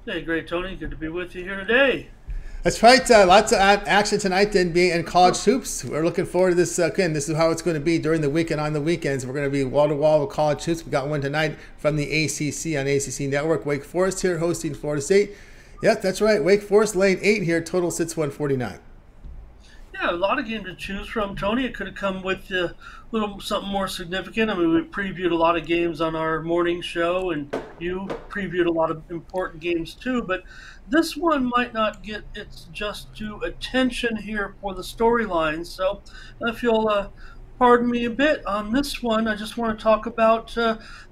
Hey, great, Tony. Good to be with you here today. That's right. Lots of action tonight then being in college hoops. We're looking forward to this. Again, this is how it's going to be during the week and on the weekends. We're going to be wall to wall with college hoops. We got one tonight from the ACC on ACC Network. Wake Forest here hosting Florida State. Yep, that's right. Wake Forest laying 8 here. Total sits 149. Yeah, a lot of games to choose from, Tony. It could have come with a little something more significant. I mean, we previewed a lot of games on our morning show, and you previewed a lot of important games too. But this one might not get its just due attention here for the storyline. So, if you'll pardon me a bit on this one, I just want to talk about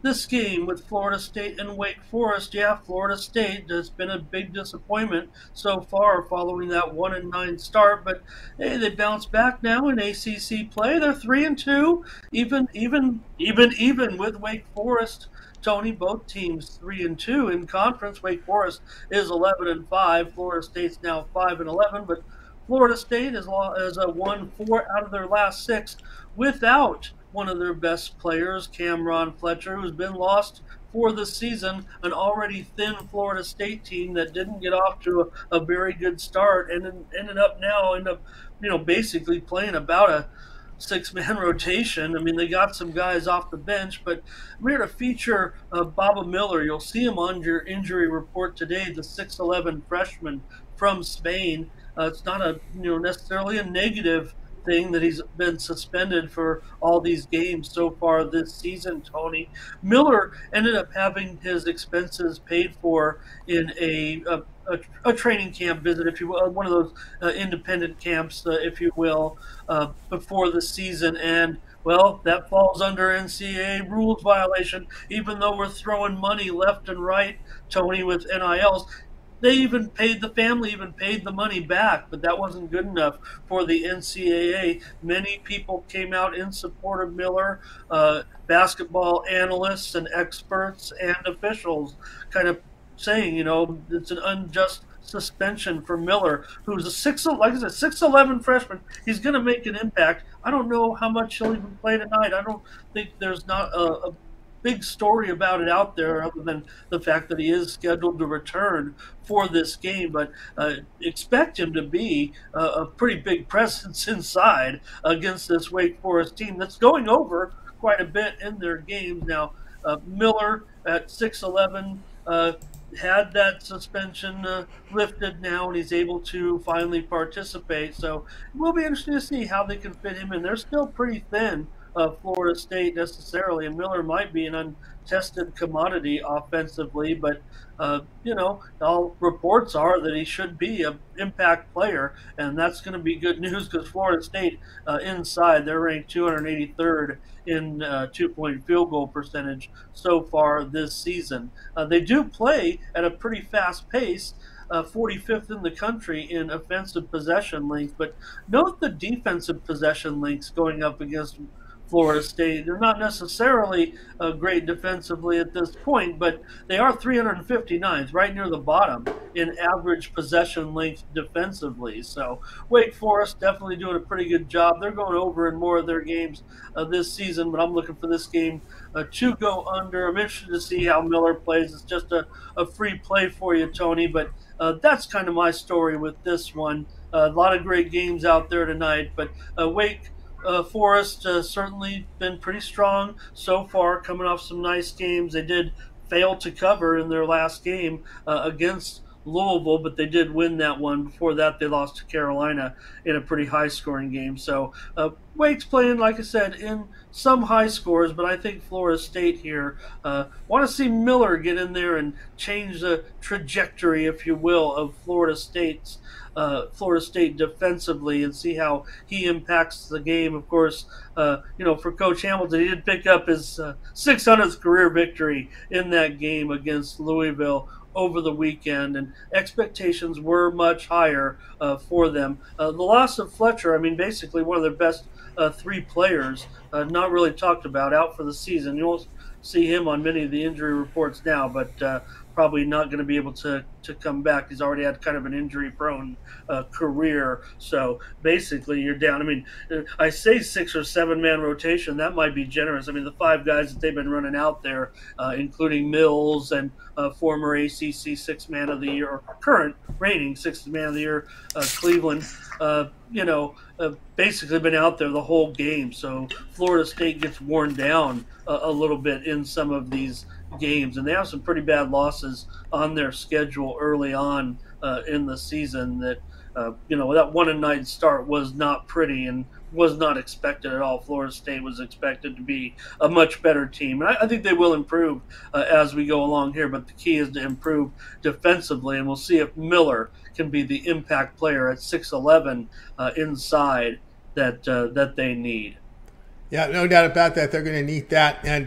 this game with Florida State and Wake Forest. Yeah, Florida State has been a big disappointment so far following that 1-9 start, but hey, they bounced back now in ACC play. They're 3-2, even with Wake Forest. Tony, both teams 3-2 in conference. Wake Forest is 11-5. Florida State's now 5-11, but Florida State has won 4 out of their last 6 without one of their best players, Cameron Fletcher, who's been lost for the season. An already thin Florida State team that didn't get off to a very good start and ended up basically playing about a 6-man rotation. I mean, they got some guys off the bench, but we're going to feature Baba Miller. You'll see him on your injury report today, the 6'11 freshman from Spain. It's not a necessarily a negative thing that he's been suspended for all these games so far this season, Tony. Miller ended up having his expenses paid for in a training camp visit, if you will, one of those independent camps, if you will, before the season. And well, that falls under NCAA rules violation, even though we're throwing money left and right, Tony, with NILs. The family even paid the money back, but that wasn't good enough for the NCAA. Many people came out in support of Miller, basketball analysts and experts and officials, kind of saying, it's an unjust suspension for Miller, who's like I said, 6'11 freshman. He's going to make an impact. I don't know how much he'll even play tonight. I don't think there's not a big story about it out there other than the fact that he is scheduled to return for this game, but expect him to be a pretty big presence inside against this Wake Forest team that's going over quite a bit in their games. Now, Miller at 6'11 had that suspension lifted now, and he's able to finally participate. So it will be interesting to see how they can fit him in. They're still pretty thin, Florida State necessarily, and Miller might be an untested commodity offensively, but all reports are that he should be an impact player, and that's going to be good news because Florida State inside, they're ranked 283rd in 2-point field goal percentage so far this season. They do play at a pretty fast pace. 45th in the country in offensive possession length, but note the defensive possession lengths going up against Florida State. They're not necessarily great defensively at this point, but they are 359th, right near the bottom in average possession length defensively. So Wake Forest definitely doing a pretty good job. They're going over in more of their games this season, but I'm looking for this game to go under. I'm interested to see how Miller plays. It's just a free play for you, Tony, but that's kind of my story with this one. A lot of great games out there tonight, but Wake Forest certainly been pretty strong so far, coming off some nice games. They did fail to cover in their last game against Louisville, but they did win that one. Before that, they lost to Carolina in a pretty high-scoring game. So Wake's playing, like I said, in some high scores, but I think Florida State here want to see Miller get in there and change the trajectory, if you will, of Florida State defensively and see how he impacts the game. Of course, for Coach Hamilton, he did pick up his 600th career victory in that game against Louisville over the weekend, and expectations were much higher for them. The loss of Fletcher, I mean, basically one of their best 3 players, not really talked about, out for the season. You'll see him on many of the injury reports now, but probably not going to be able to come back. He's already had kind of an injury-prone career. So basically, you're down. I mean, I say 6 or 7 man rotation. That might be generous. I mean, the 5 guys that they've been running out there, including Mills and former ACC 6 man of the year, or current reigning 6 man of the year, Cleveland. Basically been out there the whole game. So Florida State gets worn down a little bit in some of these games, and they have some pretty bad losses on their schedule early on in the season. That that 1-9 start was not pretty and was not expected at all. Florida State was expected to be a much better team, and I think they will improve as we go along here. But the key is to improve defensively, and we'll see if Miller can be the impact player at 6'11" inside that they need. Yeah, no doubt about that. They're going to need that, and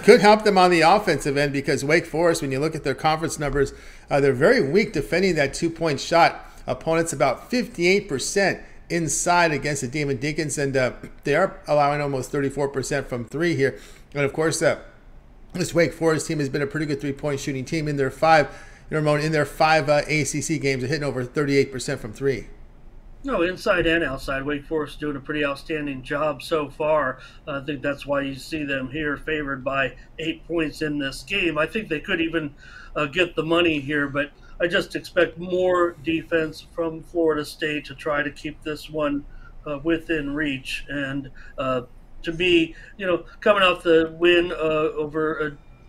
could help them on the offensive end because Wake Forest, when you look at their conference numbers, they're very weak defending that 2-point shot. Opponents about 58% inside against the Demon Deacons, and they are allowing almost 34% from three here. And of course, this Wake Forest team has been a pretty good 3-point shooting team in their five. Ramon, in their 5 ACC games, they're hitting over 38% from three. No, inside and outside, Wake Forest doing a pretty outstanding job so far. I think that's why you see them here favored by 8 points in this game. I think they could even get the money here, but I just expect more defense from Florida State to try to keep this one within reach. And to be, coming off the win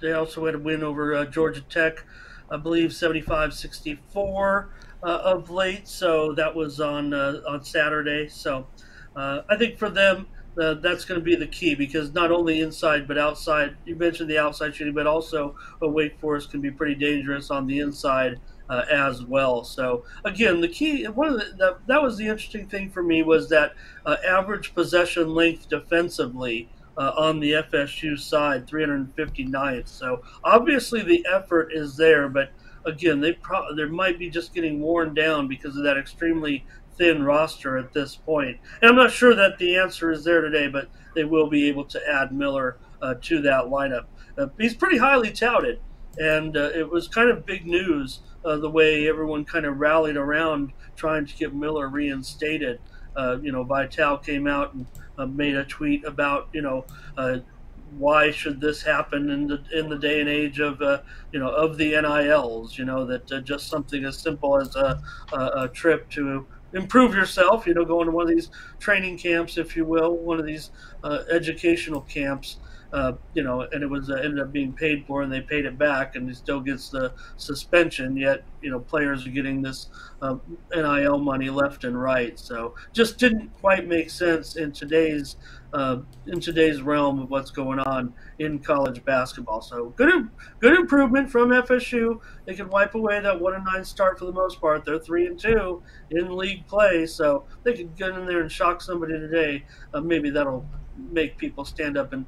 they also had a win over Georgia Tech, I believe 75-64 of late. So that was on Saturday. So I think for them, that's going to be the key because not only inside but outside. You mentioned the outside shooting, but also Wake Forest can be pretty dangerous on the inside as well. So again, the key, that was the interesting thing for me was that average possession length defensively on the FSU side, 359th. So obviously the effort is there, but again, they might be just getting worn down because of that extremely thin roster at this point. And I'm not sure that the answer is there today, but they will be able to add Miller to that lineup. He's pretty highly touted, and it was kind of big news the way everyone kind of rallied around trying to get Miller reinstated. Vital came out and made a tweet about, why should this happen in the day and age of of the NILs? That just something as simple as a trip to improve yourself. Going to one of these training camps, if you will, one of these educational camps. And it was ended up being paid for, and they paid it back, and he still gets the suspension. Yet, players are getting this NIL money left and right. So, just didn't quite make sense in today's realm of what's going on in college basketball. So, good improvement from FSU. They can wipe away that 1-9 start for the most part. They're 3-2 in league play, so they could get in there and shock somebody today. Maybe that'll make people stand up and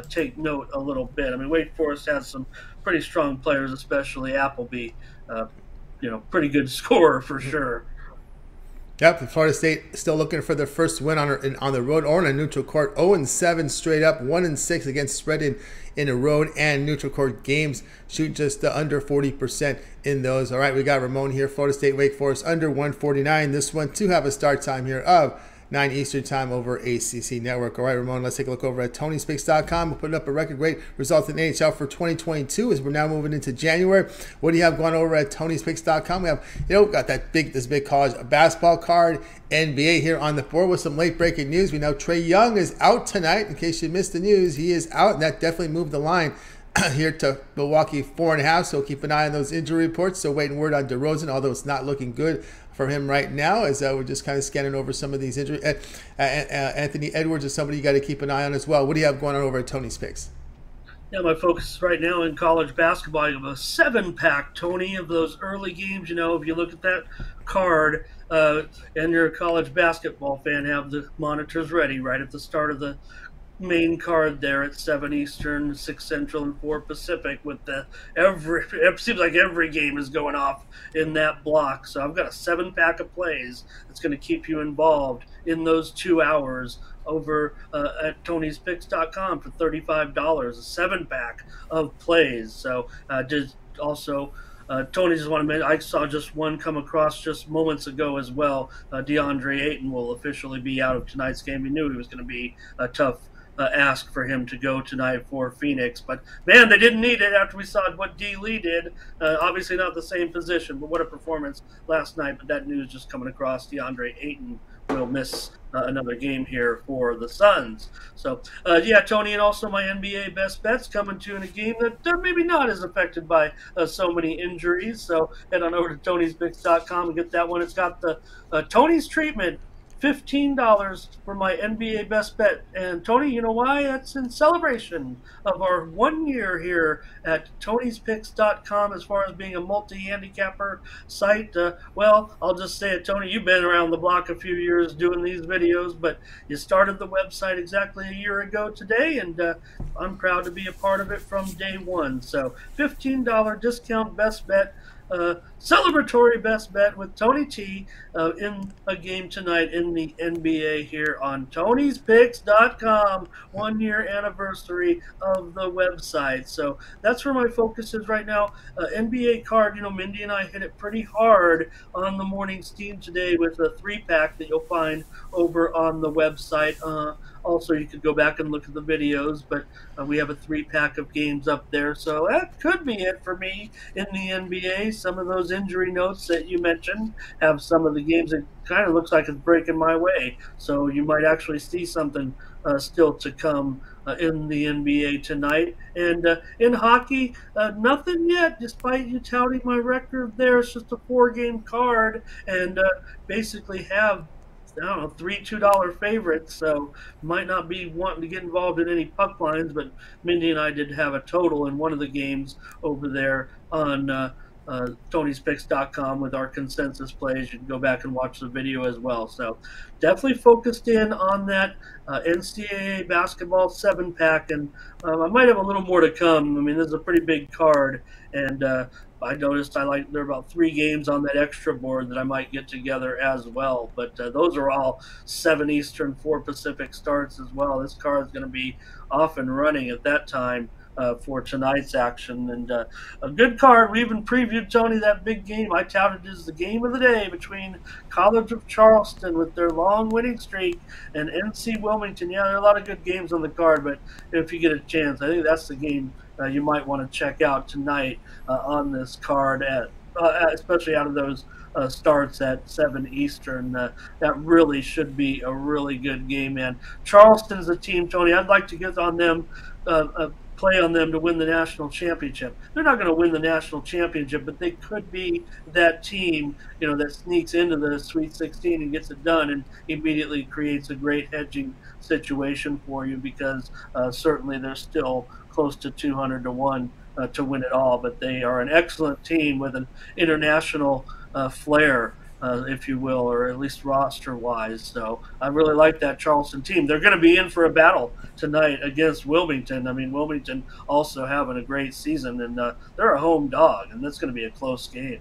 take note a little bit. I mean, Wake Forest has some pretty strong players, especially Appleby. Pretty good scorer for sure. Yep, Florida State still looking for their first win on the road or on a neutral court. 0-7 straight up, 1-6 against spread in the road and neutral court games. Shoot just under 40% in those. All right, we got Ramon here. Florida State, Wake Forest under 149. This one to have a start time here of 9 Eastern time over ACC Network. All right, Ramon, let's take a look over at TonySpicks.com. We're putting up a record great result in NHL for 2022 as we're now moving into January. What do you have going over at TonySpicks.com? We have, got this big college basketball card, NBA here on the board with some late breaking news. We know Trae Young is out tonight. In case you missed the news, he is out, and that definitely moved the line here to Milwaukee 4.5. So keep an eye on those injury reports. So waiting word on DeRozan, although it's not looking good for him right now, as we're just kind of scanning over some of these injuries. Anthony Edwards is somebody you got to keep an eye on as well. What do you have going on over at Tony's Picks? Yeah, my focus right now in college basketball, I have a 7-pack, Tony, of those early games. If you look at that card and you're a college basketball fan, have the monitors ready right at the start of the main card there at 7 Eastern, 6 Central, and 4 Pacific. With it seems like every game is going off in that block. So I've got a 7-pack of plays that's going to keep you involved in those 2 hours over at Tony'sPicks.com for $35, a 7-pack of plays. So just also, Tony, just want to mention, I saw just one come across just moments ago as well. DeAndre Ayton will officially be out of tonight's game. We knew it was going to be a tough ask for him to go tonight for Phoenix. But, man, they didn't need it after we saw what D. Lee did. Obviously not the same position, but what a performance last night. But that news just coming across, DeAndre Ayton will miss another game here for the Suns. So, yeah, Tony, and also my NBA best bets coming to in a game that maybe not as affected by so many injuries. So head on over to Tony'sPicks.com and get that one. It's got the Tony's Treatment, $15 for my NBA best bet. And Tony, you know why? That's in celebration of our 1 year here at Tony'sPicks.com as far as being a multi-handicapper site. Well, I'll just say it, Tony, you've been around the block a few years doing these videos, but you started the website exactly a year ago today, and I'm proud to be a part of it from day one. So $15 discount best bet. Celebratory best bet with Tony T in a game tonight in the NBA here on Tony'sPicks.com. 1 year anniversary of the website. So that's where my focus is right now. NBA card, Mindy and I hit it pretty hard on the morning steam today with a 3-pack that you'll find over on the website. Also, you could go back and look at the videos, but we have a 3-pack of games up there. So that could be it for me in the NBA. Some of those injury notes that you mentioned have some of the games that kind of looks like it's breaking my way. So you might actually see something still to come in the NBA tonight. And in hockey, nothing yet, despite you touting my record there. It's just a 4-game card, and basically have three $2 favorites, so might not be wanting to get involved in any puck lines, but Mindy and I did have a total in one of the games over there on Tony'sPicks.com with our consensus plays. You can go back and watch the video as well. So definitely focused in on that NCAA basketball 7-pack, and I might have a little more to come. I mean, this is a pretty big card, and I noticed there are about 3 games on that extra board that I might get together as well. But those are all 7 Eastern, 4 Pacific starts as well. This card is going to be off and running at that time for tonight's action. And a good card. We even previewed, Tony, that big game I touted as the game of the day between College of Charleston with their long winning streak and NC Wilmington. Yeah, there are a lot of good games on the card, but if you get a chance, I think that's the game you might want to check out tonight on this card, especially out of those starts at 7 Eastern. That really should be a really good game, man. Charleston's a team, Tony, I'd like to get on them, play on them to win the national championship. They're not going to win the national championship, but they could be that team, that sneaks into the Sweet 16 and gets it done and immediately creates a great hedging situation for you, because certainly they're still close to 200 to 1 to win it all, but they are an excellent team with an international flair, if you will, or at least roster-wise. So I really like that Charleston team. They're going to be in for a battle tonight against Wilmington. I mean, Wilmington also having a great season, and they're a home dog, and that's going to be a close game.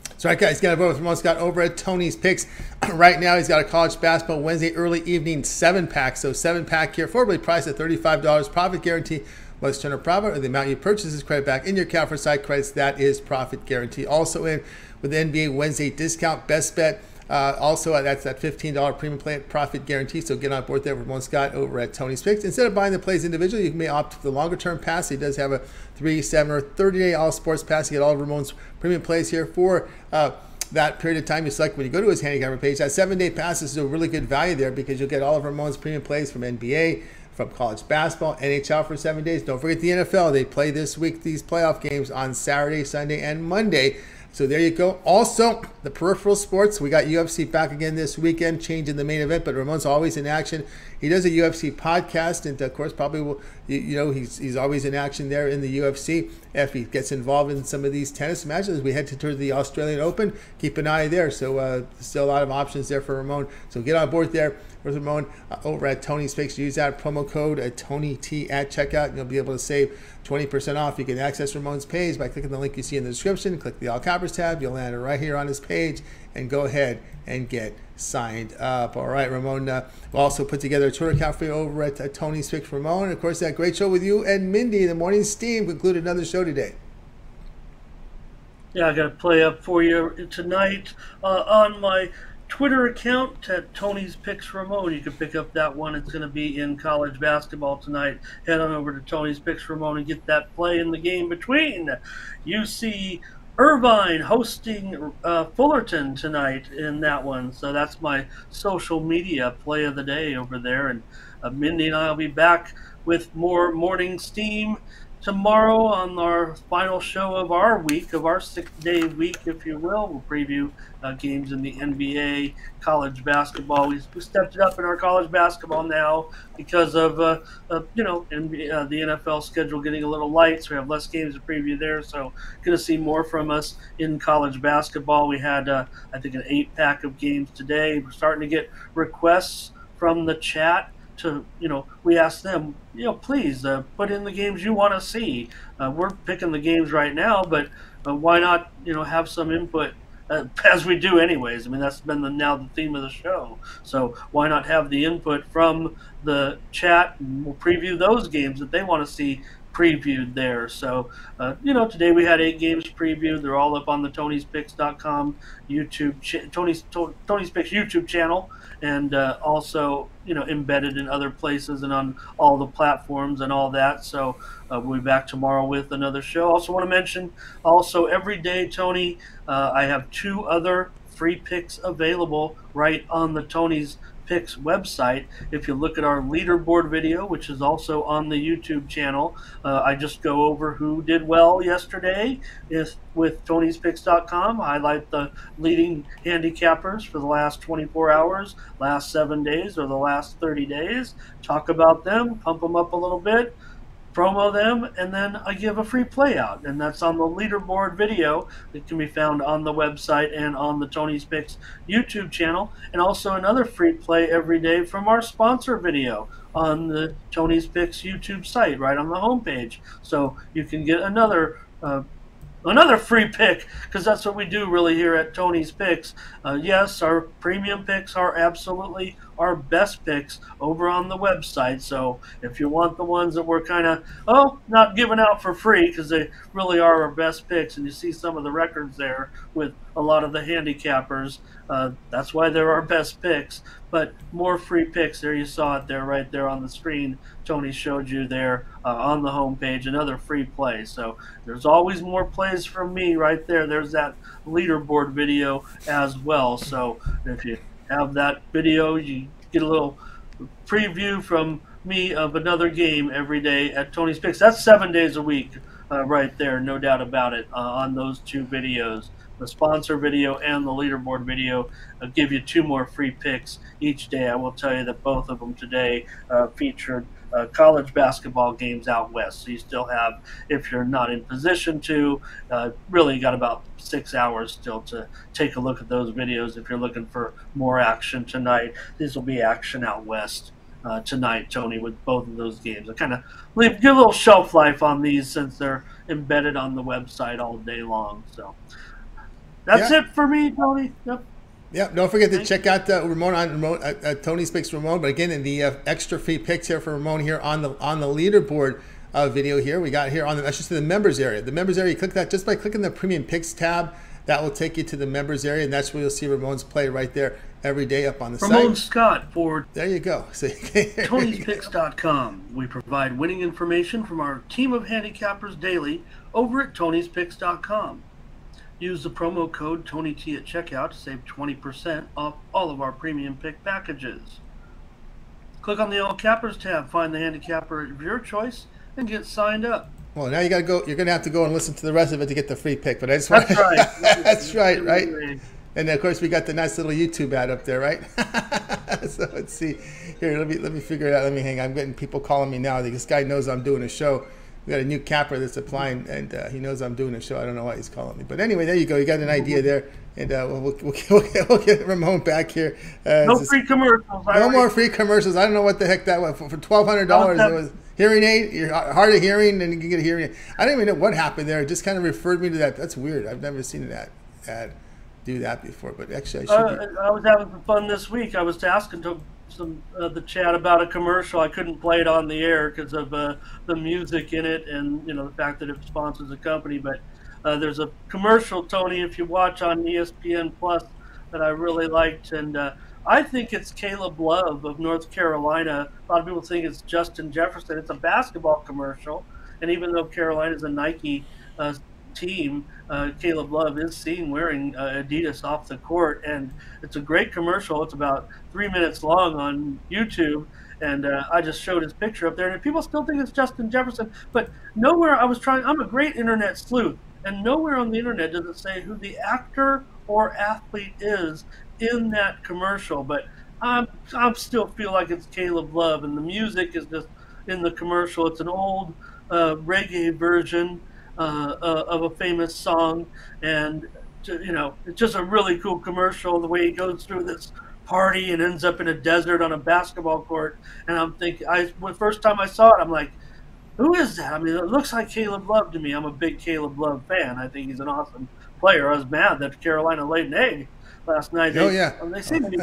That's right, guys. Got a vote with Ramon Scott over at Tony's Picks. Right now, he's got a college basketball Wednesday early evening 7-pack. So 7-pack here, formerly priced at $35. Profit guarantee was turn a profit, or the amount you purchase is credit back in your account for side credits. That is profit guarantee. Also in with the NBA Wednesday discount best bet. Also, that's that $15 premium play at profit guarantee. So get on board there with Ramon Scott over at Tony's Picks. Instead of buying the plays individually, you may opt for the longer term pass. He does have a 3, 7, or 30-day all sports pass. You get all of Ramon's premium plays here for that period of time you select when you go to his handicapper page. That 7-day pass is a really good value there, because you'll get all of Ramon's premium plays from NBA, from college basketball, NHL for 7 days. Don't forget the NFL. They play this week, these playoff games on Saturday, Sunday, and Monday. So there you go. Also, the peripheral sports. We got UFC back again this weekend, changing the main event, but Ramon's always in action. He does a UFC podcast, and of course, probably will, he's always in action there in the UFC. If he gets involved in some of these tennis matches, as we head to the Australian Open, keep an eye there. So still a lot of options there for Ramon. So get on board there with Ramon over at Tony's Picks. Use that promo code TonyT at checkout, and you'll be able to save 20% off. You can access Ramon's page by clicking the link you see in the description. Click the All Coppers tab. You'll land right here on his page, and go ahead and get signed up. All right, Ramon. We'll also put together a Twitter account for you over at Tony's Picks Ramon. And of course, that great show with you and Mindy, the morning steam, concluded another show today. Yeah, I got to play up for you tonight on my Twitter account at Tony's Picks Ramon. You can pick up that one. It's going to be in college basketball tonight. Head on over to Tony's Picks Ramon and get that play in the game between UC Irvine hosting Fullerton tonight in that one. So that's my social media play of the day over there. And Mindy and I will be back with more morning steam tomorrow on our final show of our week, of our 6-day week, if you will. We'll preview games in the NBA, college basketball. We stepped it up in our college basketball now because of the NFL schedule getting a little light, so we have less games to preview there. So going to see more from us in college basketball. We had I think an 8-pack of games today. We're starting to get requests from the chat to, we ask them, please put in the games you want to see. We're picking the games right now, but why not, have some input as we do anyways. I mean, that's been now the theme of the show. So why not have the input from the chat, and we'll preview those games that they want to see previewed there. So, today we had 8 games previewed. They're all up on the Tony'sPicks.com YouTube, Tony's Picks YouTube channel, and also, embedded in other places and on all the platforms and all that. So we'll be back tomorrow with another show. Also want to mention, also every day, Tony, I have 2 other free picks available right on the Tony's Picks website. If you look at our leaderboard video, which is also on the YouTube channel, I just go over who did well yesterday with Tony'sPicks.com. Highlight the leading handicappers for the last 24 hours, last 7 days, or the last 30 days. Talk about them, pump them up a little bit, promo them, and then I give a free play out, and that's on the leaderboard video that can be found on the website and on the Tony's Picks YouTube channel, and also another free play every day from our sponsor video on the Tony's Picks YouTube site right on the homepage. So you can get another free pick, because that's what we do really here at Tony's Picks. Yes, our premium picks are absolutely our best picks over on the website. So if you want the ones that we're kind of, not giving out for free, because they really are our best picks, and you see some of the records there with a lot of the handicappers, that's why they're our best picks. But more free picks, there you saw it there, right there on the screen. Tony showed you there on the homepage, another free play. So there's always more plays from me right there. There's that leaderboard video as well. So if you have that video, you get a little preview from me of another game every day at Tony's Picks. That's 7 days a week right there, no doubt about it, on those 2 videos. The sponsor video and the leaderboard video give you 2 more free picks each day. I will tell you that both of them today featured college basketball games out west. So you still have, if you're not in position to, really got about 6 hours still to take a look at those videos if you're looking for more action tonight. This will be action out west tonight, Tony, with both of those games. I kind of give a little shelf life on these since they're embedded on the website all day long. So that's it for me, Tony. Yep. Yeah, don't forget to check out Ramon on Tony's Picks Ramon. But again, in the extra free picks here for Ramon here on the leaderboard video here, we got here on that's just in the members area. The members area, you click that just by clicking the Premium Picks tab. That will take you to the members area, and that's where you'll see Ramon's play right there every day up on the site. Ramon Scott for there you go. So Tony'sPicks.com. We provide winning information from our team of handicappers daily over at Tony'sPicks.com. Use the promo code TonyT at checkout to save 20% off all of our premium pick packages. Click on the All Cappers tab, find the handicapper of your choice, and get signed up. Well, now you got to go. You're going to have to go and listen to the rest of it to get the free pick. But I just want that's right. That's right, right? And of course, we got the nice little YouTube ad up there, right? So let's see here. Let me figure it out. Let me hang. I'm getting people calling me now. This guy knows I'm doing a show. We got a new capper that's applying, and he knows I'm doing a show. I don't know why he's calling me, but anyway, there you go. You got an idea there, and we'll get Ramon back here. No free commercials. No more free commercials. I don't know what the heck that was for $1,200. It was hearing aid. You're hard of hearing, and you can get a hearing aid. I don't even know what happened there. It just kind of referred me to that. That's weird. I've never seen that ad do that before, but actually, I was having some fun this week. I was asking the chat about a commercial. I couldn't play it on the air because of the music in it, and the fact that it sponsors a company. But There's a commercial, Tony, if you watch on ESPN Plus, that I really liked, and I think it's Caleb Love of North Carolina. A lot of people think it's Justin Jefferson. It's a basketball commercial, and even though Carolina's a Nike team, Caleb Love is seen wearing Adidas off the court, and it's a great commercial. It's about 3 minutes long on YouTube, and I just showed his picture up there, and people still think it's Justin Jefferson. But nowhere I was trying. I'm a great internet sleuth, and nowhere on the internet does it say who the actor or athlete is in that commercial. But I'm still feel like it's Caleb Love, and the music is just in the commercial. It's an old reggae version of a famous song, and it's just a really cool commercial. The way he goes through this party and ends up in a desert on a basketball court, and I'm thinking, when first time I saw it, I'm like, who is that? I mean, it looks like Caleb Love to me. I'm a big Caleb Love fan. I think he's an awesome player. I was mad that Carolina laid an egg last night. Oh yeah. They seem to be,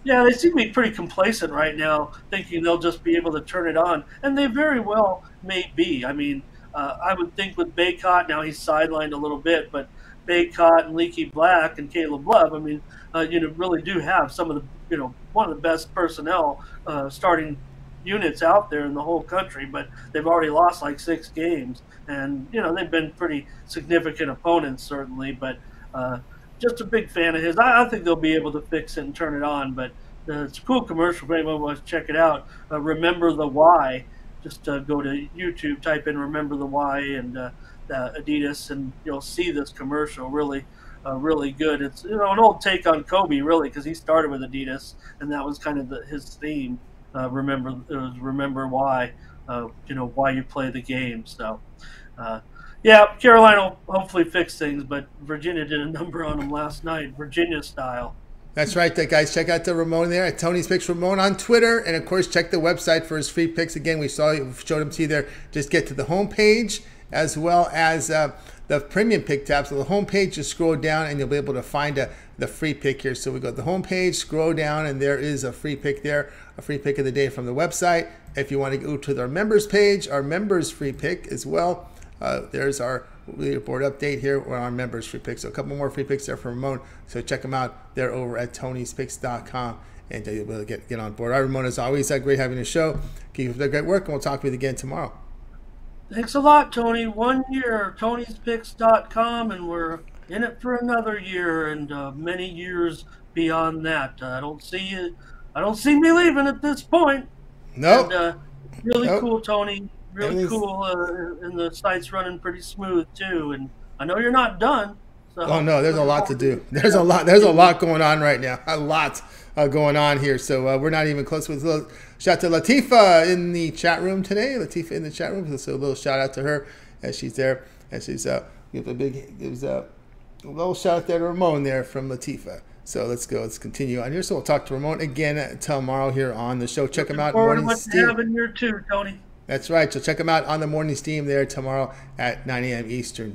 yeah, they seem to be pretty complacent right now, thinking they'll just be able to turn it on, and they very well may be. I mean, I would think with Baycott, now he's sidelined a little bit, but Baycott and Leaky Black and Caleb Love, I mean, really do have some of the, one of the best personnel starting units out there in the whole country, but they've already lost like 6 games, and they've been pretty significant opponents certainly, but just a big fan of his. I think they'll be able to fix it and turn it on, but it's a cool commercial. If anyone wants to check it out, Remember the Why. Just go to YouTube, type in Remember the Why and Adidas, and you'll see this commercial. Really, really good. It's an old take on Kobe, really, because he started with Adidas, and that was kind of his theme. Remember why, why you play the game. So, yeah, Carolina will hopefully fix things, but Virginia did a number on them last night, Virginia style. That's right, guys. Check out the Ramon there at Tony's Picks Ramon on Twitter, and of course, check the website for his free picks. Again, we showed them to you there. Just get to the homepage as well as the premium pick tab. So the homepage, just scroll down, and you'll be able to find the free pick here. So we go to the homepage, scroll down, and there is a free pick there, a free pick of the day from the website. If you want to go to our members page, our members free pick as well. There's our leaderboard update here on our members free picks. So a couple more free picks there from Ramon. So check them out. They're over at tonyspicks.com, and you'll be able to get on board. All right, Ramon, as always, great having the show. Keep up the great work, and we'll talk with you again tomorrow. Thanks a lot, Tony. 1 year, tonyspicks.com, and we're in it for another year and many years beyond that. I don't see me leaving at this point. Nope. And, really nope. Cool, Tony. Really cool, and the site's running pretty smooth too. And I know you're not done. So. Oh no, there's a lot to do. There's a lot going on right now. A lot going on here. So we're not even close. With a little shout to Latifa in the chat room today. Latifa in the chat room. So a little shout out to her as she's there. As she's give a little shout out there to Ramon there from Latifa. So let's go. Let's continue on here. So we'll talk to Ramon again tomorrow here on the show. Check him out. Morning Steam. Having you too, Tony. That's right. So check them out on the Morning Steam there tomorrow at 9 a.m. Eastern.